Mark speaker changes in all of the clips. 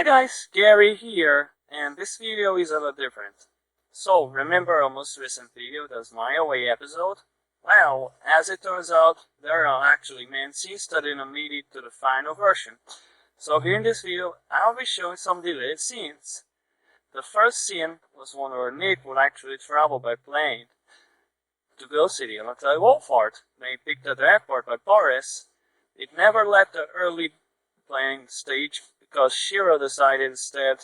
Speaker 1: guys, Gary here, and this video is a bit different. So, remember our most recent video, the Smile Away episode? Well, as it turns out, there are actually main scenes that didn't make it to the final version. So here in this video, I'll be showing some deleted scenes. The first scene was one where Nick would actually travel by plane to Ghost City alongside Wolfard, being picked at the airport by Boris. It never left the early playing stage because Shiro decided instead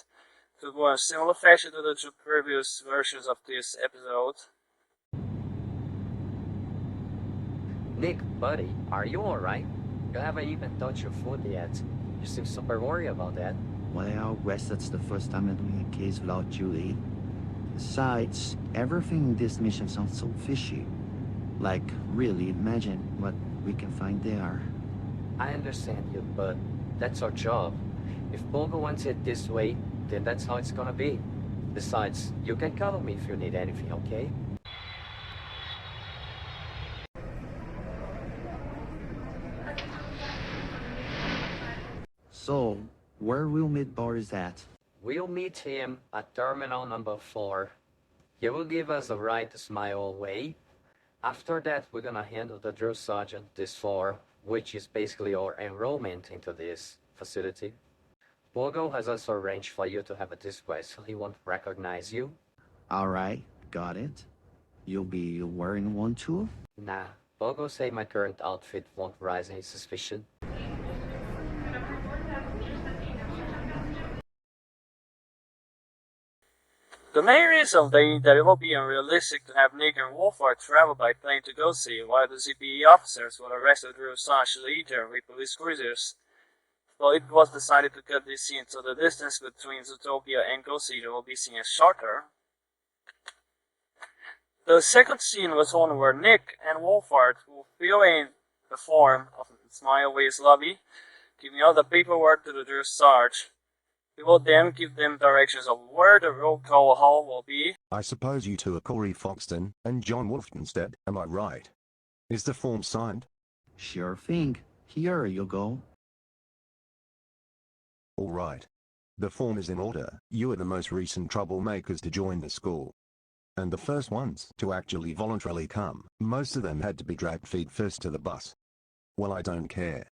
Speaker 1: to go in a similar fashion to the two previous versions of this episode.
Speaker 2: Nick, buddy, are you alright? You haven't even touched your food yet. You seem super worried about that.
Speaker 3: Well, guess that's the first time I'm doing a case without Judy. Besides, everything in this mission sounds so fishy. Like, really, imagine what we can find there.
Speaker 2: I understand you, but that's our job. If Bogo wants it this way, then that's how it's gonna be. Besides, you can call me if you need anything, okay?
Speaker 3: So, where will meet Boris at?
Speaker 2: We'll meet him at Terminal number 4. He will give us a ride to Smile Away. After that, we're gonna handle the drill sergeant this floor, which is basically our enrollment into this facility. Bogo has also arranged for you to have a display so he won't recognize you.
Speaker 3: Alright, got it. You'll be wearing one too?
Speaker 2: Nah, Bogo said my current outfit won't raise any suspicion.
Speaker 1: The main reason being that it will be unrealistic to have Nick and Wolfard travel by plane to Ghost City while the ZPE officers will arrest the drill sergeant leader with police cruisers. So it was decided to cut this scene so the distance between Zootopia and Ghost City will be seen as shorter. The second scene was one where Nick and Wolfard will fill in the form of Smile Away's lobby, giving all the paperwork to the drill sergeant. We will then give them directions of where the roll call hall will be.
Speaker 4: I suppose you two are Corey Foxton and John Wolfenstead, am I right? Is the form signed?
Speaker 3: Sure thing. Here you go.
Speaker 4: All right. The form is in order. You are the most recent troublemakers to join the school. And the first ones to actually voluntarily come. Most of them had to be dragged feet first to the bus. Well, I don't care.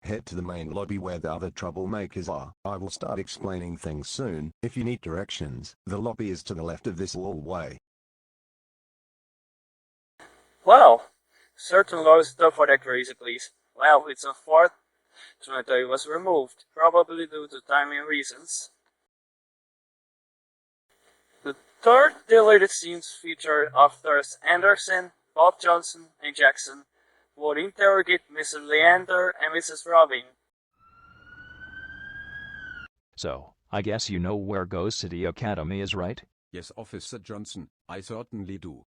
Speaker 4: Head to the main lobby where the other troublemakers are. I will start explaining things soon. If you need directions, the lobby is to the left of this hallway.
Speaker 1: Well, certain laws stop for that crazy please. Well, it's unfortunate it was removed, probably due to timing reasons. The third deleted scenes feature authors Andersen, Bob Johnson, and Jackson would interrogate Mrs. Leander and Mrs. Robin.
Speaker 5: So, I guess you know where Ghost City Academy is, right?
Speaker 6: Yes, Officer Johnson, I certainly do.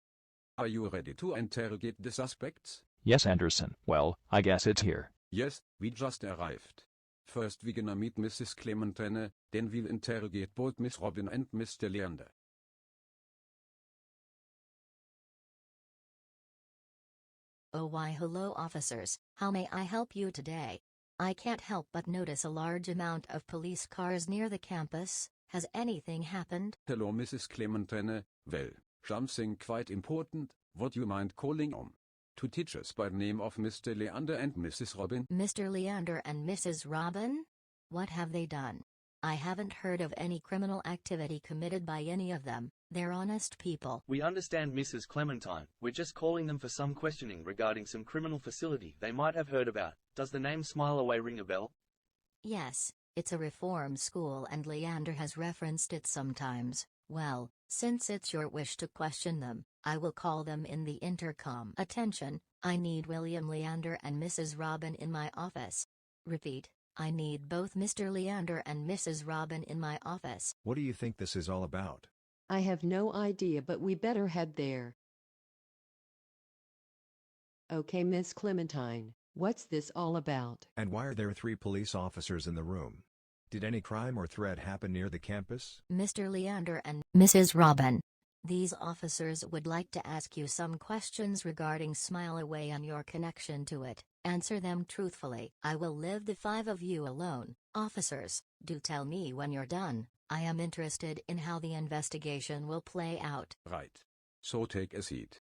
Speaker 6: Are you ready to interrogate the suspects?
Speaker 5: Yes, Andersen. Well, I guess it's here.
Speaker 6: Yes, we just arrived. First we're gonna meet Mrs. Clementine, then we'll interrogate both Miss Robin and Mr. Leander.
Speaker 7: Oh why hello officers, how may I help you today? I can't help but notice a large amount of police cars near the campus. Has anything happened?
Speaker 6: Hello Mrs. Clementine, well, something quite important, would you mind calling on? Two teachers by the name of Mr. Leander and Mrs. Robin.
Speaker 7: Mr. Leander and Mrs. Robin? What have they done? I haven't heard of any criminal activity committed by any of them. They're honest people.
Speaker 8: We understand Mrs. Clementine. We're just calling them for some questioning regarding some criminal facility they might have heard about. Does the name Smile Away ring a bell?
Speaker 7: Yes, it's a reform school and Leander has referenced it sometimes. Well, since it's your wish to question them, I will call them in the intercom. Attention, I need William Leander and Mrs. Robin in my office. Repeat, I need both Mr. Leander and Mrs. Robin in my office.
Speaker 9: What do you think this is all about?
Speaker 10: I have no idea, but we better head there. Okay, Miss Clementine, what's this all about?
Speaker 9: And why are there 3 police officers in the room? Did any crime or threat happen near the campus?
Speaker 7: Mr. Leander and Mrs. Robin. These officers would like to ask you some questions regarding Smile Away and your connection to it. Answer them truthfully. I will leave the 5 of you alone. Officers, do tell me when you're done. I am interested in how the investigation will play out.
Speaker 6: Right. So take a seat.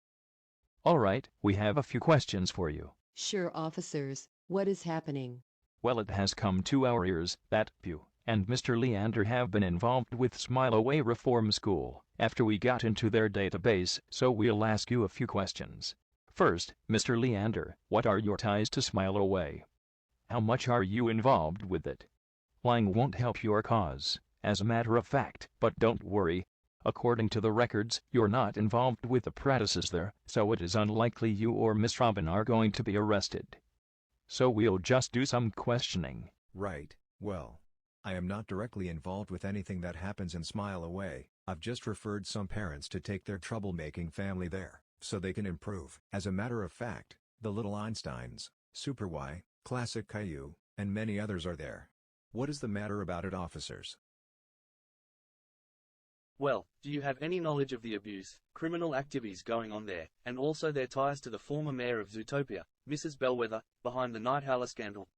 Speaker 5: All right, we have a few questions for you.
Speaker 10: Sure, officers. What is happening?
Speaker 5: Well, it has come to our ears that you and Mr. Leander have been involved with Smile Away Reform School after we got into their database, so we'll ask you a few questions. First, Mr. Leander, what are your ties to Smile Away? How much are you involved with it? Lying won't help your cause, as a matter of fact, but don't worry. According to the records, you're not involved with the practices there, so it is unlikely you or Miss Robin are going to be arrested. So we'll just do some questioning.
Speaker 9: Right, well, I am not directly involved with anything that happens in Smile Away. I've just referred some parents to take their troublemaking family there, so they can improve. As a matter of fact, the Little Einsteins, Super Y, Classic Caillou, and many others are there. What is the matter about it, officers?
Speaker 8: Well, do you have any knowledge of the abuse, criminal activities going on there, and also their ties to the former mayor of Zootopia, Mrs. Bellwether, behind the Night Howler scandal?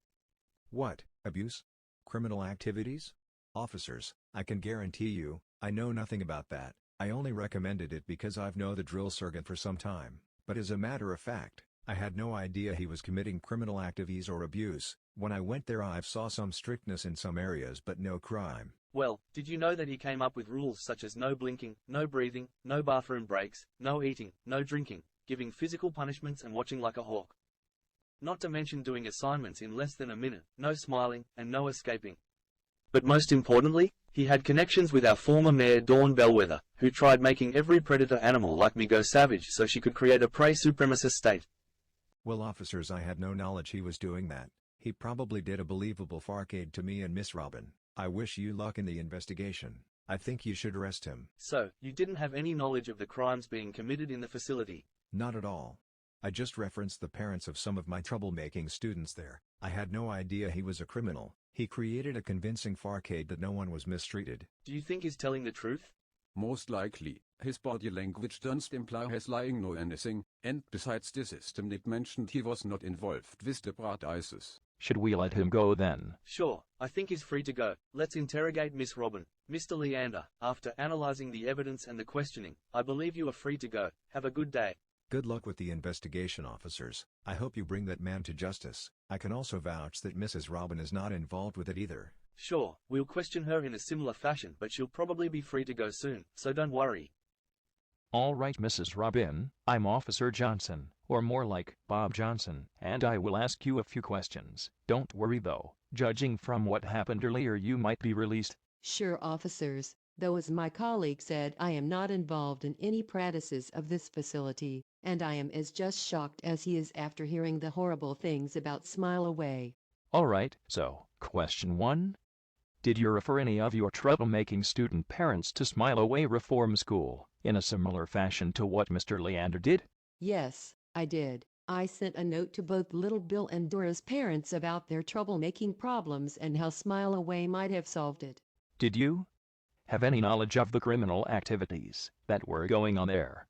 Speaker 9: What, abuse? Criminal activities? Officers, I can guarantee you, I know nothing about that. I only recommended it because I've known the drill sergeant for some time, but as a matter of fact, I had no idea he was committing criminal activities or abuse. When I went there I saw some strictness in some areas but no crime.
Speaker 8: Well, did you know that he came up with rules such as no blinking, no breathing, no bathroom breaks, no eating, no drinking, giving physical punishments and watching like a hawk? Not to mention doing assignments in less than a minute, no smiling, and no escaping. But most importantly, he had connections with our former mayor Dawn Bellwether, who tried making every predator animal like me go savage so she could create a prey supremacist state.
Speaker 9: Well, officers, I had no knowledge he was doing that. He probably did a believable farcade to me and Miss Robin. I wish you luck in the investigation. I think you should arrest him.
Speaker 8: So, you didn't have any knowledge of the crimes being committed in the facility?
Speaker 9: Not at all. I just referenced the parents of some of my troublemaking students there. I had no idea he was a criminal. He created a convincing farcade that no one was mistreated.
Speaker 8: Do you think he's telling the truth?
Speaker 6: Most likely, his body language doesn't imply he's lying no anything, and besides the system it mentioned he was not involved with the practices.
Speaker 5: Should we let him go then?
Speaker 8: Sure, I think he's free to go. Let's interrogate Miss Robin. Mr. Leander, after analyzing the evidence and the questioning, I believe you are free to go. Have a good day.
Speaker 9: Good luck with the investigation, officers. I hope you bring that man to justice. I can also vouch that Mrs. Robin is not involved with it either.
Speaker 8: Sure, we'll question her in a similar fashion, but she'll probably be free to go soon, so don't worry.
Speaker 5: All right, Mrs. Robin, I'm Officer Johnson, or more like Bob Johnson, and I will ask you a few questions. Don't worry though, judging from what happened earlier you might be released.
Speaker 10: Sure, officers, though as my colleague said I am not involved in any practices of this facility, and I am as just shocked as he is after hearing the horrible things about Smile Away.
Speaker 5: All right, so, question 1. Did you refer any of your troublemaking student parents to Smile Away Reform School, in a similar fashion to what Mr. Leander did?
Speaker 10: Yes, I did. I sent a note to both Little Bill and Dora's parents about their troublemaking problems and how Smile Away might have solved it.
Speaker 5: Did you have any knowledge of the criminal activities that were going on there?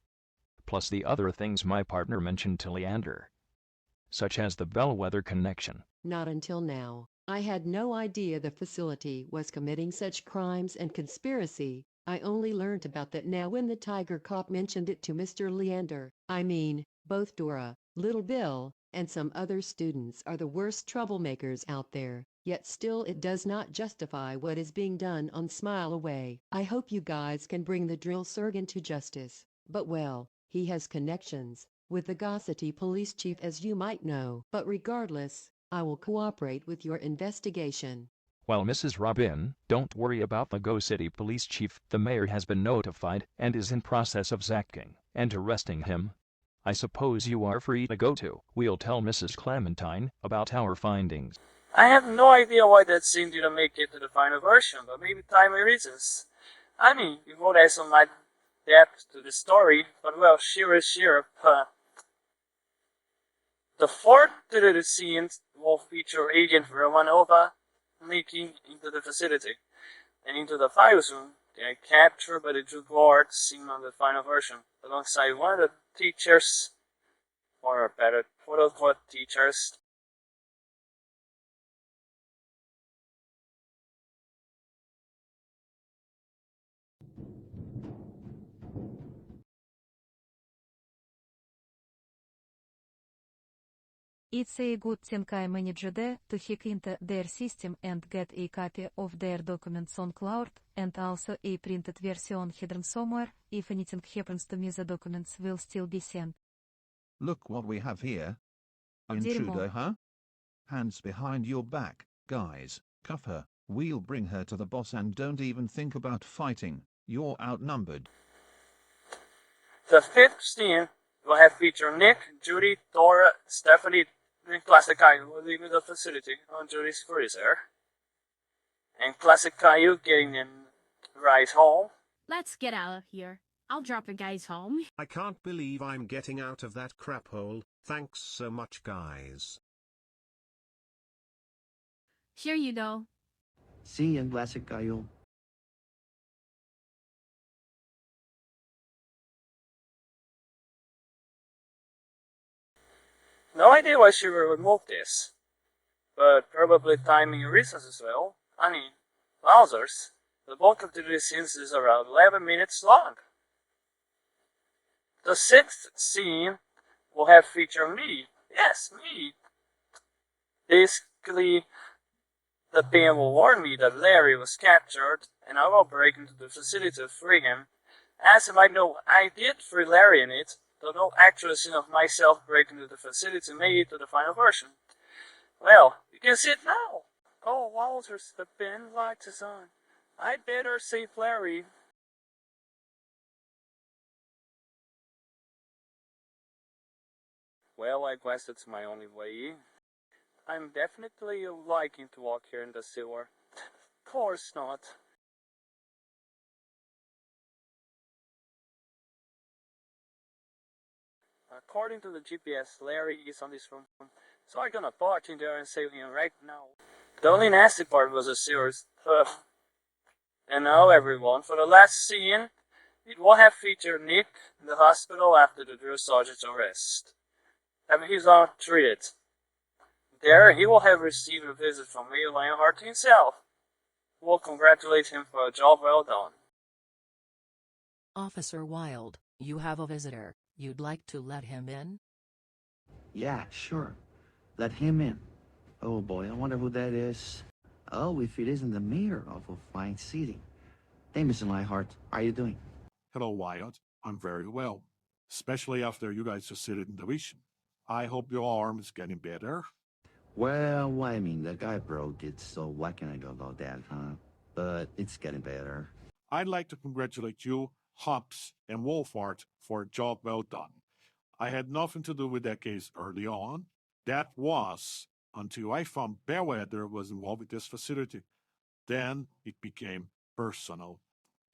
Speaker 5: Plus the other things my partner mentioned to Leander, such as the Bellwether connection.
Speaker 10: Not until now. I had no idea the facility was committing such crimes and conspiracy. I only learned about that now when the Tiger Cop mentioned it to Mr. Leander. I mean, both Dora, Little Bill, and some other students are the worst troublemakers out there. Yet still it does not justify what is being done on Smile Away. I hope you guys can bring the drill sergeant to justice. But well, he has connections with the Gossity police chief, as you might know. But regardless, I will cooperate with your investigation.
Speaker 5: Well, Mrs. Robin, don't worry about the Go City police chief. The mayor has been notified and is in process of sacking and arresting him. I suppose you are free to go too. We'll tell Mrs. Clementine about our findings.
Speaker 1: I have no idea why that scene didn't make it to the final version, but maybe timely reasons. I mean, it would add some depth to the story, but well, sheer is sheer. The fourth deleted scene will feature Agent Romanova sneaking into the facility and into the file room They are captured by the two guards seen on the final version, alongside one of the teachers, or better, quote-unquote teachers.
Speaker 11: It's a good thing I managed to hack into their system and get a copy of their documents on cloud, and also a printed version hidden somewhere. If anything happens to me, the documents will still be sent.
Speaker 12: Look what we have here.
Speaker 11: Дерьмо.
Speaker 12: Intruder, huh? Hands behind your back, guys. Cuff her. We'll bring her to the boss and don't even think about fighting. You're outnumbered.
Speaker 1: The fifth scene will have featured Nick, Judy, Dora, Stephanie, and Classic Caillou leaving the facility on Judy's cruiser, and Classic Caillou getting in Rise home.
Speaker 13: Let's get out of here. I'll drop you guys home.
Speaker 14: I can't believe I'm getting out of that crap hole. Thanks so much, guys.
Speaker 13: Here you go.
Speaker 3: See you, Classic Caillou.
Speaker 1: No idea why she will remove this, but probably timing reasons as well. I mean, wowzers, the bulk of the scenes is around 11 minutes long. The sixth scene will have featured me. Yes, me. Basically, the PM will warn me that Larry was captured, and I will break into the facility to free him. As you might know, I did free Larry in it, though no actual scene of myself breaking into the facility made it to the final version. Well, you can see it now. Oh, wowzers, the bin light is on. I'd better save Larry. Well, I guess it's my only way. I'm definitely liking to walk here in the sewer. Of course not. According to the GPS, Larry is on this room, so I'm gonna barge in there and save him right now. The only nasty part was a series. And now everyone, for the last scene, it will have featured Nick in the hospital after the drill sergeant's arrest. Having his arm treated. There, he will have received a visit from Mayor Lionheart himself, who will congratulate him for a job well done.
Speaker 7: Officer Wilde, you have a visitor. You'd like to let him in?
Speaker 3: Yeah, sure. Let him in. Oh boy, I wonder who that is. Oh, if it isn't the mayor of a fine city. Hey, Mr. Lionheart, how are you doing?
Speaker 15: Hello, Wyatt. I'm very well. Especially after you guys succeeded in the mission. I hope your arm is getting better.
Speaker 3: Well, I mean, the guy broke it, so what can I do about that, huh? But it's getting better.
Speaker 15: I'd like to congratulate you, Hops, and Wolfard for a job well done. I had nothing to do with that case early on. That was until I found Bellwether was involved with this facility. Then it became personal.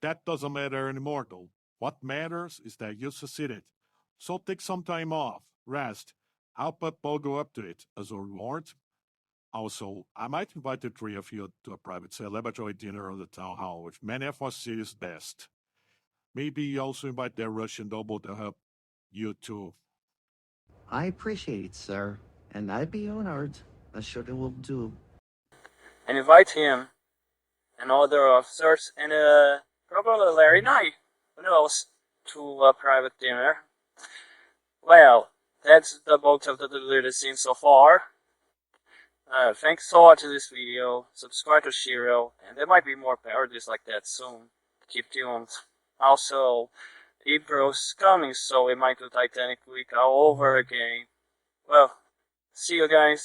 Speaker 15: That doesn't matter anymore, though. What matters is that you succeeded. So take some time off, rest. I'll put Bogo up to it as a reward. Also, I might invite the three of you to a private celebratory dinner at the town hall with many of our city's best. Maybe also invite their Russian double to help you too.
Speaker 3: I appreciate it, sir. And I'd be honored. I surely will do.
Speaker 1: And invite him, and other officers, and probably Larry Knight, who knows, to a private dinner. Well, that's the bulk of the deleted scene so far. Thanks for watching this video, subscribe to Shiro, and there might be more parodies like that soon. Keep tuned. Also, April's coming, so we might do Titanic Week all over again. Well, see you guys.